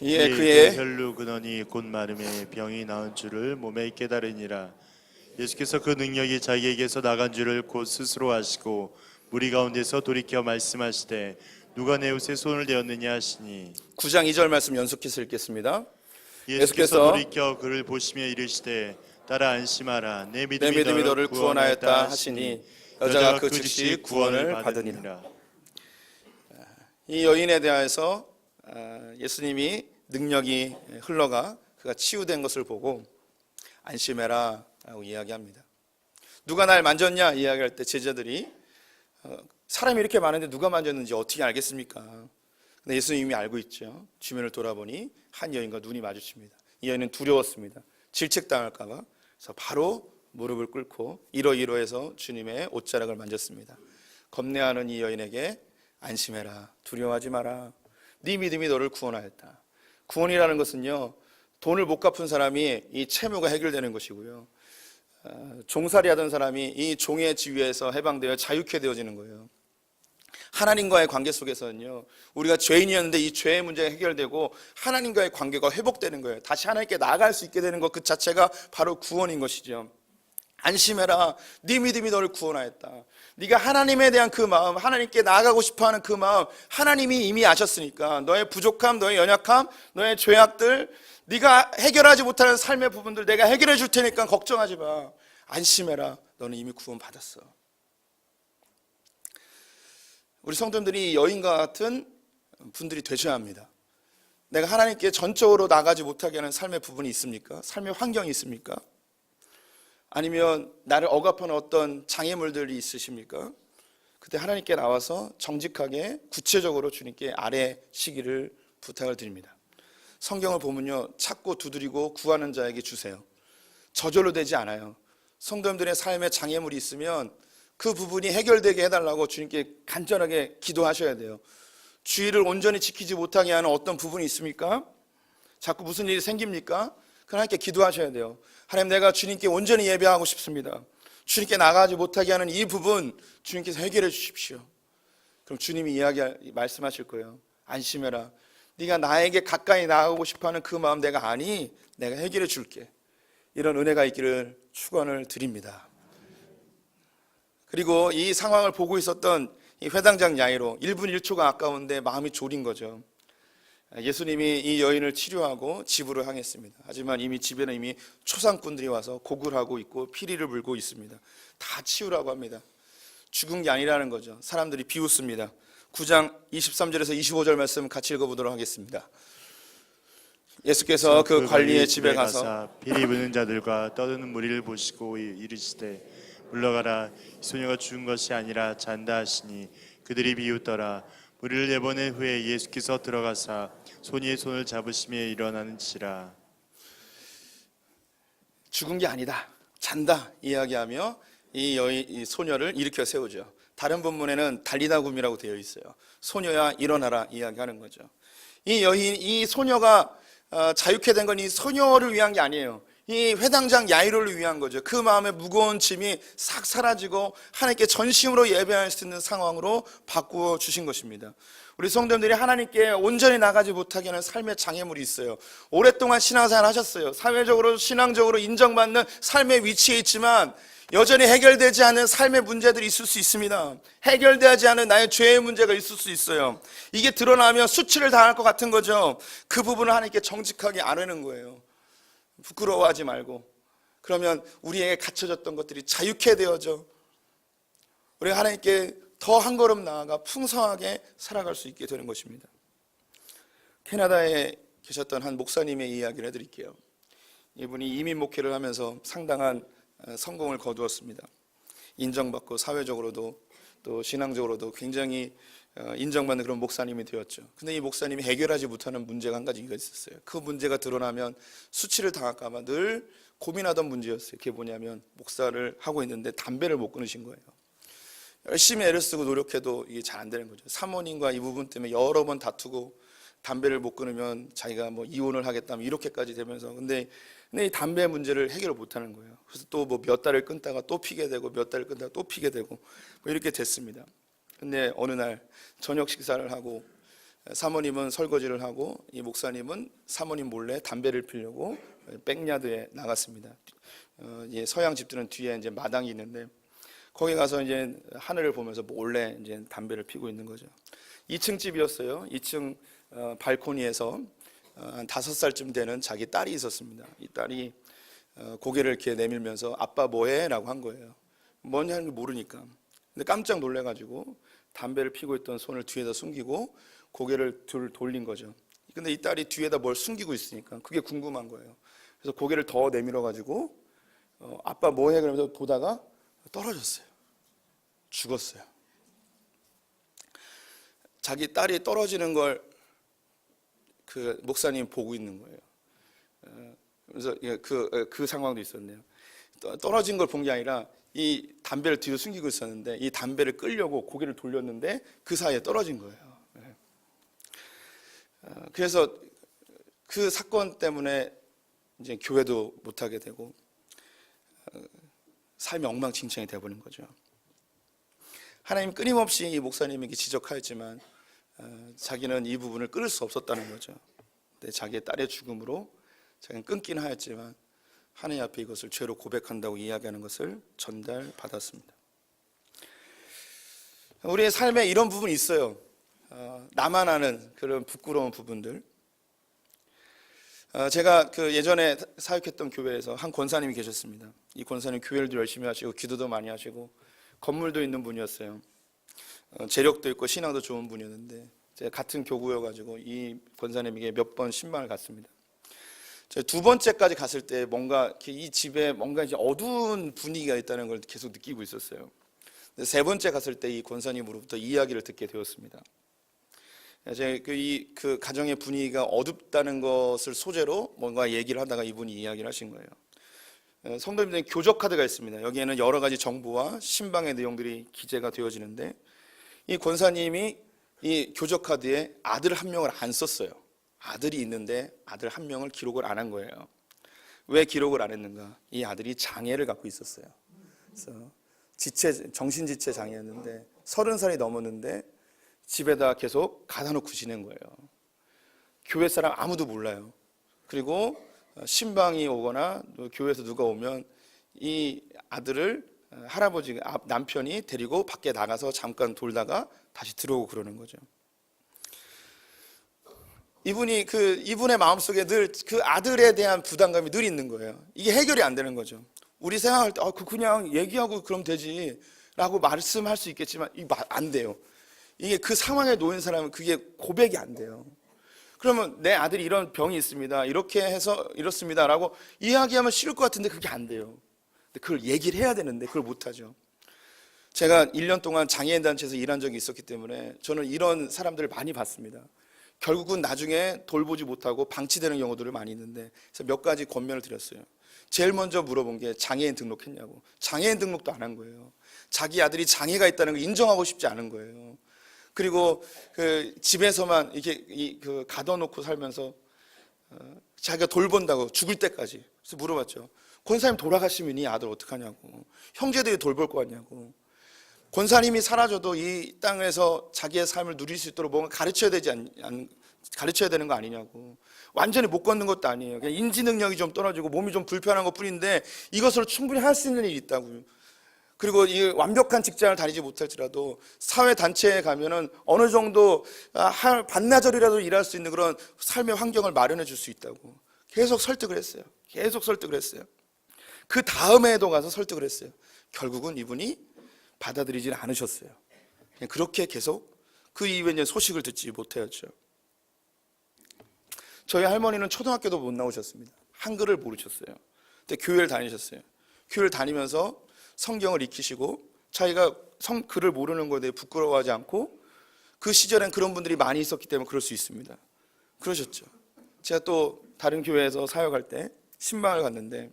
이에 그의 혈류 근원이 곧 마름에 병이 나은 줄을 몸에 깨달으니라. 예수께서 그 능력이 자기에게서 나간 줄을 곧 스스로 아시고 무리 가운데서 돌이켜 말씀하시되 누가 내 옷에 손을 대었느냐 하시니. 9장 2절 말씀 연속해서 읽겠습니다. 예수께서 돌이켜 그를 보시며 이르시되 따라 안심하라. 내 믿음이 너를 구원하였다 하시니 여자가 그 즉시 구원을 받으니라. 이 여인에 대해서 예수님이 능력이 흘러가 그가 치유된 것을 보고 안심해라 라고 이야기합니다. 누가 날 만졌냐 이야기할 때 제자들이 사람이 이렇게 많은데 누가 만졌는지 어떻게 알겠습니까? 근데 예수님이 알고 있죠. 주변을 돌아보니 한 여인과 눈이 마주칩니다. 이 여인은 두려웠습니다. 질책당할까 봐. 그래서 바로 무릎을 꿇고 이러이러해서 주님의 옷자락을 만졌습니다. 겁내하는 이 여인에게 안심해라, 두려워하지 마라, 네 믿음이 너를 구원하였다. 구원이라는 것은요, 돈을 못 갚은 사람이 이 채무가 해결되는 것이고요, 종살이 하던 사람이 이 종의 지위에서 해방되어 자유케 되어지는 거예요. 하나님과의 관계 속에서는요, 우리가 죄인이었는데 이 죄의 문제가 해결되고 하나님과의 관계가 회복되는 거예요. 다시 하나님께 나아갈 수 있게 되는 것 그 자체가 바로 구원인 것이죠. 안심해라, 네 믿음이 너를 구원하였다. 네가 하나님에 대한 그 마음, 하나님께 나아가고 싶어하는 그 마음, 하나님이 이미 아셨으니까 너의 부족함, 너의 연약함, 너의 죄악들, 네가 해결하지 못하는 삶의 부분들 내가 해결해 줄 테니까 걱정하지 마. 안심해라, 너는 이미 구원받았어. 우리 성도님들이 여인과 같은 분들이 되셔야 합니다. 내가 하나님께 전적으로 나가지 못하게 하는 삶의 부분이 있습니까? 삶의 환경이 있습니까? 아니면 나를 억압하는 어떤 장애물들이 있으십니까? 그때 하나님께 나와서 정직하게 구체적으로 주님께 아뢰시기를 부탁을 드립니다. 성경을 보면요, 찾고 두드리고 구하는 자에게 주세요. 저절로 되지 않아요. 성도님들의 삶에 장애물이 있으면 그 부분이 해결되게 해달라고 주님께 간절하게 기도하셔야 돼요. 주의를 온전히 지키지 못하게 하는 어떤 부분이 있습니까? 자꾸 무슨 일이 생깁니까? 하나님께 기도하셔야 돼요. 하나님, 내가 주님께 온전히 예배하고 싶습니다. 주님께 나가지 못하게 하는 이 부분 주님께서 해결해 주십시오. 그럼 주님이 말씀하실 거예요. 안심해라. 네가 나에게 가까이 나가고 싶어하는 그 마음 내가 아니, 내가 해결해 줄게. 이런 은혜가 있기를 축원을 드립니다. 그리고 이 상황을 보고 있었던 이 회당장 야이로 1분 1초가 아까운데 마음이 졸인 거죠. 예수님이 이 여인을 치료하고 집으로 향했습니다. 하지만 이미 집에는 이미 초상꾼들이 와서 고글하고 있고 피리를 불고 있습니다. 다 치우라고 합니다. 죽은 게 아니라는 거죠. 사람들이 비웃습니다. 9장 23절에서 25절 말씀 같이 읽어보도록 하겠습니다. 예수께서 그 관리의 집에 가서 피리 부는 자들과 떠드는 무리를 보시고 이르시되 물러가라, 이 소녀가 죽은 것이 아니라 잔다 하시니 그들이 비웃더라. 무리를 내보낸 후에 예수께서 들어가사 소니의 손을 잡으시며 일어나는지라. 죽은 게 아니다, 잔다 이야기하며 이 소녀를 일으켜 세우죠. 다른 본문에는 달리다굼이라고 되어 있어요. 소녀야 일어나라 이야기하는 거죠. 이 소녀가 자유케 된 건 이 소녀를 위한 게 아니에요. 이 회당장 야이로를 위한 거죠. 그 마음의 무거운 짐이 싹 사라지고 하나님께 전심으로 예배할 수 있는 상황으로 바꾸어 주신 것입니다. 우리 성도님들이 하나님께 온전히 나가지 못하게 하는 삶의 장애물이 있어요. 오랫동안 신앙생활 하셨어요. 사회적으로 신앙적으로 인정받는 삶의 위치에 있지만 여전히 해결되지 않은 삶의 문제들이 있을 수 있습니다. 해결되지 않은 나의 죄의 문제가 있을 수 있어요. 이게 드러나면 수치를 당할 것 같은 거죠. 그 부분을 하나님께 정직하게 아뢰는 거예요. 부끄러워하지 말고. 그러면 우리에게 갇혀졌던 것들이 자유케 되어져 우리가 하나님께 더 한 걸음 나아가 풍성하게 살아갈 수 있게 되는 것입니다. 캐나다에 계셨던 한 목사님의 이야기를 해드릴게요. 이분이 이민 목회를 하면서 상당한 성공을 거두었습니다. 인정받고 사회적으로도 또 신앙적으로도 굉장히 인정받는 그런 목사님이 되었죠. 근데 이 목사님이 해결하지 못하는 문제가 한 가지가 있었어요. 그 문제가 드러나면 수치를 당할까 봐 늘 고민하던 문제였어요. 그게 뭐냐면 목사를 하고 있는데 담배를 못 끊으신 거예요. 열심히 애를 쓰고 노력해도 이게 잘 안 되는 거죠. 사모님과 이 부분 때문에 여러 번 다투고 담배를 못 끊으면 자기가 뭐 이혼을 하겠다면 이렇게까지 되면서 근데 이 담배 문제를 해결을 못 하는 거예요. 그래서 또 뭐 몇 달을 끊다가 또 피게 되고 몇 달을 끊다가 또 피게 되고 뭐 이렇게 됐습니다. 근데 어느 날 저녁 식사를 하고 사모님은 설거지를 하고 이 목사님은 사모님 몰래 담배를 피려고 백야드에 나갔습니다. 서양 집들은 뒤에 이제 마당이 있는데 거기 가서 이제 하늘을 보면서 몰래 이제 담배를 피고 있는 거죠. 2층 집이었어요. 2층 발코니에서 한 5살쯤 되는 자기 딸이 있었습니다. 이 딸이 고개를 이렇게 내밀면서 아빠 뭐해? 라고 한 거예요. 뭐냐 하는 걸 모르니까. 근데 깜짝 놀래가지고 담배를 피고 있던 손을 뒤에다 숨기고 고개를 돌린 거죠. 근데 이 딸이 뒤에다 뭘 숨기고 있으니까 그게 궁금한 거예요. 그래서 고개를 더 내밀어가지고 아빠 뭐해? 그러면서 보다가 떨어졌어요. 죽었어요. 자기 딸이 떨어지는 걸 그 목사님이 보고 있는 거예요. 그래서 그 상황도 있었네요. 떨어진 걸 본 게 아니라 이 담배를 뒤로 숨기고 있었는데 이 담배를 끌려고 고개를 돌렸는데 그 사이에 떨어진 거예요. 그래서 그 사건 때문에 이제 교회도 못 하게 되고 삶이 엉망진창이 되어버린 거죠. 하나님 끊임없이 이 목사님에게 지적하였지만 자기는 이 부분을 끊을 수 없었다는 거죠. 근데 자기의 딸의 죽음으로 자기는 끊긴 하였지만 하나님 앞에 이것을 죄로 고백한다고 이야기하는 것을 전달받았습니다. 우리의 삶에 이런 부분이 있어요. 나만 아는 그런 부끄러운 부분들. 제가 그 예전에 사역했던 교회에서 한 권사님이 계셨습니다. 이 권사님 교회를 열심히 하시고 기도도 많이 하시고 건물도 있는 분이었어요. 재력도 있고 신앙도 좋은 분이었는데 제가 같은 교구여가지고 이 권사님에게 몇 번 신방을 갔습니다. 제가 두 번째까지 갔을 때 뭔가 이 집에 뭔가 이제 어두운 분위기가 있다는 걸 계속 느끼고 있었어요. 세 번째 갔을 때 이 권사님으로부터 이야기를 듣게 되었습니다. 제가 그 가정의 분위기가 어둡다는 것을 소재로 뭔가 얘기를 하다가 이분이 이야기를 하신 거예요. 성도님들의 교적 카드가 있습니다. 여기에는 여러 가지 정보와 신방의 내용들이 기재가 되어지는데, 이 권사님이 이 교적 카드에 아들 한 명을 안 썼어요. 아들이 있는데 아들 한 명을 기록을 안 한 거예요. 왜 기록을 안 했는가? 이 아들이 장애를 갖고 있었어요. 그래서 정신지체 장애였는데 30살이 넘었는데 집에다 계속 가다 놓고 지낸 거예요. 교회 사람 아무도 몰라요. 그리고 신방이 오거나 교회에서 누가 오면 이 아들을 남편이 데리고 밖에 나가서 잠깐 돌다가 다시 들어오고 그러는 거죠. 이분의 마음속에 늘 그 아들에 대한 부담감이 늘 있는 거예요. 이게 해결이 안 되는 거죠. 우리 생각할 때 그냥 얘기하고 그럼 되지 라고 말씀할 수 있겠지만 이게 안 돼요. 이게 그 상황에 놓인 사람은 그게 고백이 안 돼요. 그러면 내 아들이 이런 병이 있습니다, 이렇게 해서 이렇습니다 라고 이야기하면 쉬울 것 같은데 그게 안 돼요. 근데 그걸 얘기를 해야 되는데 그걸 못하죠. 제가 1년 동안 장애인 단체에서 일한 적이 있었기 때문에 저는 이런 사람들을 많이 봤습니다. 결국은 나중에 돌보지 못하고 방치되는 경우들을 많이 있는데, 그래서 몇 가지 권면을 드렸어요. 제일 먼저 물어본 게 장애인 등록했냐고. 장애인 등록도 안 한 거예요. 자기 아들이 장애가 있다는 걸 인정하고 싶지 않은 거예요. 그리고 그 집에서만 이렇게 가둬놓고 살면서 자기가 돌본다고 죽을 때까지. 그래서 물어봤죠. 권사님 돌아가시면 이 아들 어떡하냐고. 형제들이 돌볼 거 같냐고. 권사님이 사라져도 이 땅에서 자기의 삶을 누릴 수 있도록 뭔가 가르쳐야 되는 거 아니냐고. 완전히 못 걷는 것도 아니에요. 그냥 인지 능력이 좀 떨어지고 몸이 좀 불편한 것 뿐인데 이것으로 충분히 할 수 있는 일이 있다고요. 그리고 이 완벽한 직장을 다니지 못할지라도 사회 단체에 가면은 어느 정도 반나절이라도 일할 수 있는 그런 삶의 환경을 마련해 줄 수 있다고 계속 설득을 했어요. 그 다음에도 가서 설득을 했어요. 결국은 이분이 받아들이지 않으셨어요. 그냥 그렇게 계속 그 이후에 이제 소식을 듣지 못하였죠. 저희 할머니는 초등학교도 못 나오셨습니다. 한글을 모르셨어요. 근데 교회를 다니셨어요. 교회를 다니면서 성경을 익히시고 자기가 글을 모르는 것에 대해 부끄러워하지 않고, 그 시절엔 그런 분들이 많이 있었기 때문에 그럴 수 있습니다. 그러셨죠. 제가 또 다른 교회에서 사역할 때 신방을 갔는데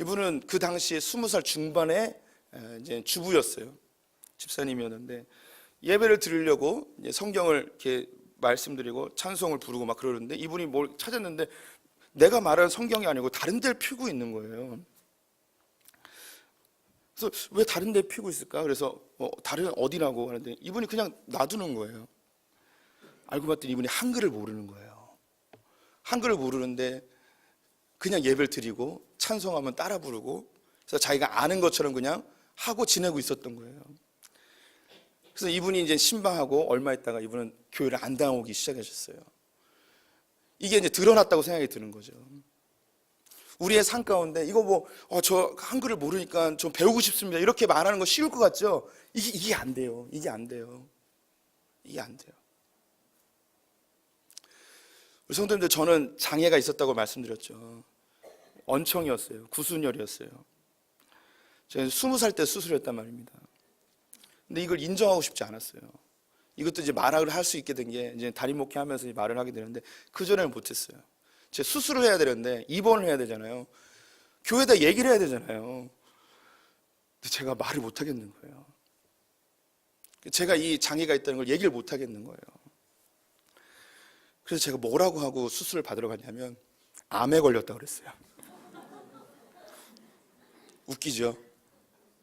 이분은 그 당시에 20살 중반에 이제 주부였어요. 집사님이었는데 예배를 드리려고 이제 성경을 이렇게 말씀드리고 찬송을 부르고 막 그러는데 이분이 뭘 찾았는데 내가 말하는 성경이 아니고 다른 데를 펴고 있는 거예요. 그래서 왜 다른 데 펴고 있을까? 그래서 다른 어디라고 하는데 이분이 그냥 놔두는 거예요. 알고 봤더니 이분이 한글을 모르는 거예요. 한글을 모르는데 그냥 예배를 드리고 찬송하면 따라 부르고, 그래서 자기가 아는 것처럼 그냥 하고 지내고 있었던 거예요. 그래서 이분이 이제 신방하고 얼마 있다가 이분은 교회를 안 다녀오기 시작하셨어요. 이게 이제 드러났다고 생각이 드는 거죠. 우리의 삶 가운데 이거 저 한글을 모르니까 좀 배우고 싶습니다 이렇게 말하는 거 쉬울 것 같죠? 이게 안 돼요. 이게 안 돼요. 우리 성도님들, 저는 장애가 있었다고 말씀드렸죠. 언청이었어요. 구순혈이었어요. 제가 20살 때 수술했단 말입니다. 근데 이걸 인정하고 싶지 않았어요. 이것도 이제 말을 할 수 있게 된 게 이제 담임 목회하면서 말을 하게 되는데 그전에는 못했어요. 제가 수술을 해야 되는데 입원을 해야 되잖아요. 교회에다 얘기를 해야 되잖아요. 근데 제가 말을 못 하겠는 거예요. 제가 이 장애가 있다는 걸 얘기를 못 하겠는 거예요. 그래서 제가 뭐라고 하고 수술을 받으러 갔냐면 암에 걸렸다고 그랬어요. 웃기죠?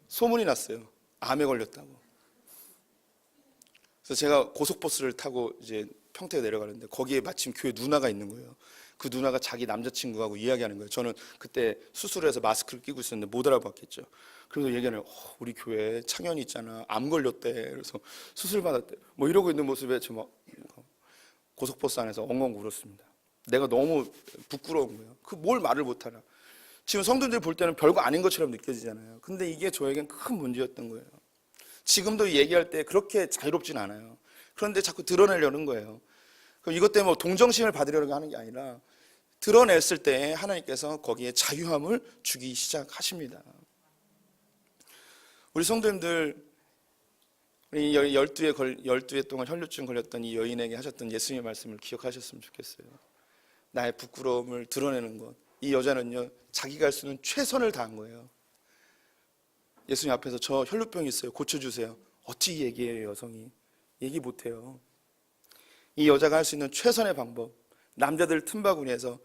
소문이 났어요. 암에 걸렸다고. 그래서 제가 고속버스를 타고 이제 평택에 내려가는데 거기에 마침 교회 누나가 있는 거예요. 그 누나가 자기 남자친구하고 이야기하는 거예요. 저는 그때 수술을 해서 마스크를 끼고 있었는데 못 알아봤겠죠. 그래서 얘기하는 우리 교회 창현이 있잖아, 암 걸렸대. 그래서 수술 받았대. 뭐 이러고 있는 모습에 저 막 고속버스 안에서 엉엉 울었습니다. 내가 너무 부끄러운 거예요. 뭘 말을 못하나. 지금 성도들 볼 때는 별거 아닌 것처럼 느껴지잖아요. 근데 이게 저에겐 큰 문제였던 거예요. 지금도 얘기할 때 그렇게 자유롭진 않아요. 그런데 자꾸 드러내려는 거예요. 그럼 이것 때문에 동정심을 받으려고 하는 게 아니라 드러냈을 때 하나님께서 거기에 자유함을 주기 시작하십니다. 우리 성도님들, 우리 12회 동안 혈루증 걸렸던 이 여인에게 하셨던 예수님의 말씀을 기억하셨으면 좋겠어요. 나의 부끄러움을 드러내는 것, 이 여자는요, 자기가 할 수 있는 최선을 다한 거예요. 예수님 앞에서 저 혈루병이 있어요, 고쳐주세요. 어찌 얘기해요? 여성이 얘기 못해요. 이 여자가 할 수 있는 최선의 방법, 남자들 틈바구니에서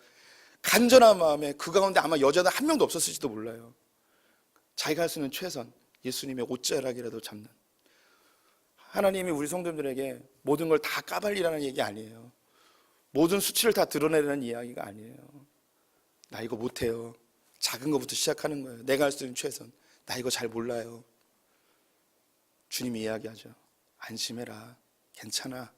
간절한 마음에, 그 가운데 아마 여자는 한 명도 없었을지도 몰라요. 자기가 할 수 있는 최선, 예수님의 옷자락이라도 잡는. 하나님이 우리 성도들에게 모든 걸 다 까발리라는 얘기 아니에요. 모든 수치를 다 드러내라는 이야기가 아니에요. 나 이거 못해요. 작은 것부터 시작하는 거예요. 내가 할 수 있는 최선. 나 이거 잘 몰라요. 주님이 이야기하죠. 안심해라. 괜찮아.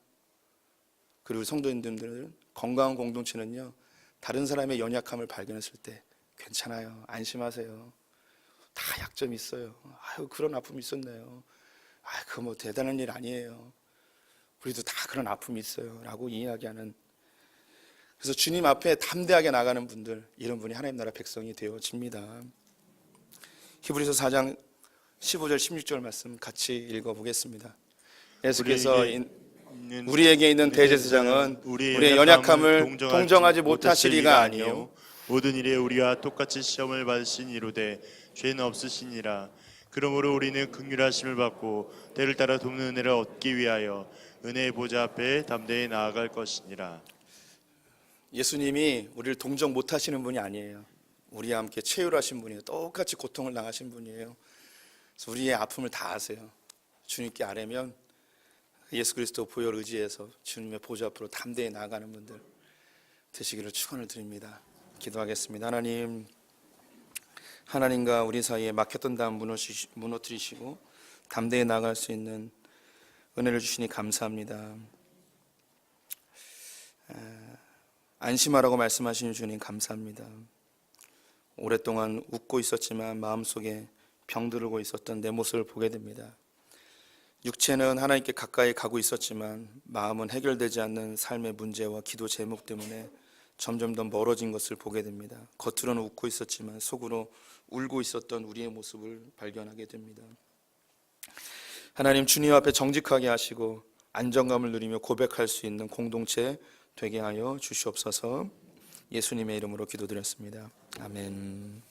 그리고 성도님들은 건강한 공동체는요, 다른 사람의 연약함을 발견했을 때 괜찮아요. 안심하세요. 다 약점이 있어요. 아유, 그런 아픔이 있었네요. 아, 그거 뭐 대단한 일 아니에요. 우리도 다 그런 아픔이 있어요. 라고 이야기하는. 그래서 주님 앞에 담대하게 나가는 분들, 이런 분이 하나님 나라 백성이 되어집니다. 히브리서 4장 15절 16절 말씀 같이 읽어보겠습니다. 예수께서 우리에게 있는 대제사장은 우리의 연약함을 동정하지 못하시리가 아니요 모든 일에 우리와 똑같이 시험을 받으신 이로되 죄는 없으시니라. 그러므로 우리는 긍휼하심을 받고 때를 따라 돕는 은혜를 얻기 위하여 은혜의 보좌 앞에 담대히 나아갈 것이니라. 예수님이 우리를 동정 못하시는 분이 아니에요. 우리와 함께 체휼하신 분이에요. 똑같이 고통을 당하신 분이에요. 그래서 우리의 아픔을 다 아세요. 주님께 아뢰면 예수 그리스도 보혈 의지해서 주님의 보좌 앞으로 담대히 나아가는 분들 되시기를 축원을 드립니다. 기도하겠습니다. 하나님과 우리 사이에 막혔던 담 무너뜨리시고 담대히 나아갈 수 있는 은혜를 주시니 감사합니다. 안심하라고 말씀하시는 주님 감사합니다. 오랫동안 웃고 있었지만 마음속에 병들고 있었던 내 모습을 보게 됩니다. 육체는 하나님께 가까이 가고 있었지만 마음은 해결되지 않는 삶의 문제와 기도 제목 때문에 점점 더 멀어진 것을 보게 됩니다. 겉으로는 웃고 있었지만 속으로 울고 있었던 우리의 모습을 발견하게 됩니다. 하나님, 주님 앞에 정직하게 하시고 안정감을 누리며 고백할 수 있는 공동체 되게 하여 주시옵소서. 예수님의 이름으로 기도드렸습니다. 아멘.